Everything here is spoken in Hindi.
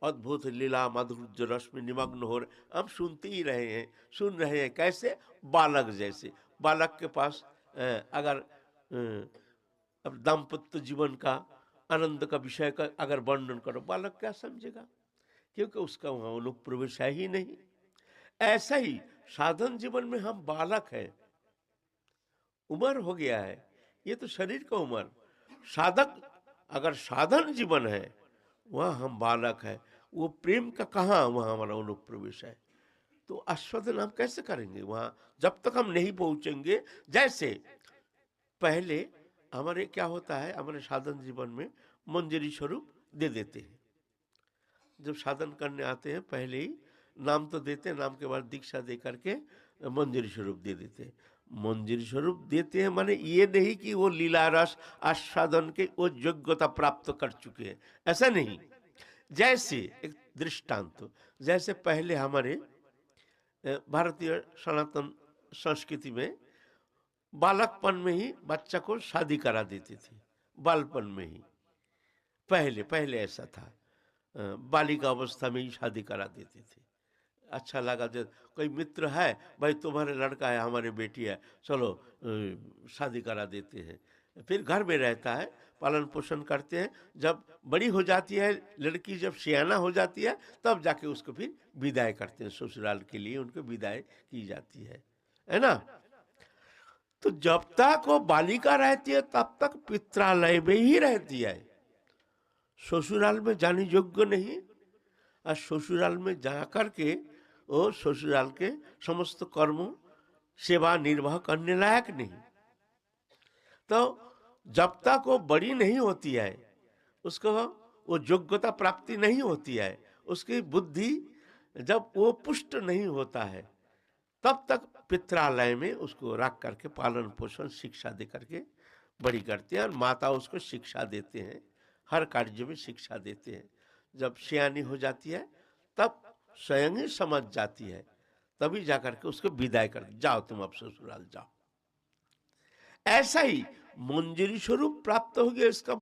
अद्भुत लीला माधुर्य रस में निमग्न हो रहे, हम सुनते ही रहे हैं, सुन रहे हैं। कैसे? बालक जैसे। बालक के पास अगर अब दाम्पत्य जीवन का आनंद का विषय का अगर वर्णन करो, बालक क्या समझेगा? क्योंकि उसका वहां अनुप्रवेश है ही नहीं। ऐसा ही साधन जीवन में हम बालक हैं, उम्र हो गया है, ये तो शरीर का उम्र। साधक अगर साधन जीवन है, वहाँ हम बालक है। वो प्रेम का कहाँ वहाँ हमारा अनुप्रवेश है? तो आस्वादन हम कैसे करेंगे वहाँ, जब तक हम नहीं पहुंचेंगे? जैसे पहले हमारे क्या होता है, हमारे साधन जीवन में मंजरी स्वरूप दे देते हैं। जब साधन करने आते हैं पहले ही नाम तो देते हैं, नाम के बाद दीक्षा दे करके मंजरी स्वरूप दे देते हैं। मंजरी स्वरूप देते हैं माने ये नहीं कि वो लीला रस आस्वादन के वो योग्यता प्राप्त कर चुके हैं, ऐसा नहीं। जैसे एक दृष्टांत, जैसे पहले हमारे भारतीय सनातन संस्कृति में बालकपन में ही बच्चा को शादी करा देते थे, बालपन में ही। पहले पहले ऐसा था, बालिका अवस्था में ही शादी करा देते थे। अच्छा लगा, जो कोई मित्र है, भाई तुम्हारे लड़का है, हमारे बेटी है, चलो शादी करा देते हैं। फिर घर में रहता है, पालन पोषण करते हैं। जब बड़ी हो जाती है लड़की, जब सियाना हो जाती है, तब जाके उसको फिर विदाई करते हैं, ससुराल के लिए उनको विदाई की जाती है ना। तो जब तक वो बालिका रहती है तब तक पित्रालय में ही रहती है, ससुराल में जाने योग्य नहीं। और ससुराल में जा करके वो ससुराल के समस्त कर्म सेवा निर्वाह करने लायक नहीं। तो जब तक वो बड़ी नहीं होती है, उसको वो योग्यता प्राप्ति नहीं होती है, उसकी बुद्धि जब वो पुष्ट नहीं होता है, तब तक पित्रालय में उसको रख करके पालन पोषण शिक्षा दे करके बड़ी करते हैं। और माता उसको शिक्षा देते हैं, हर कार्य में शिक्षा देते हैं। जब सियानी हो जाती है तब स्वयं ही समझ जाती है, तभी जाकर के उसको विदाई कर, जाओ तुम अब ससुराल जाओ। ऐसा ही मंजरी स्वरूप प्राप्त हो गया, इसका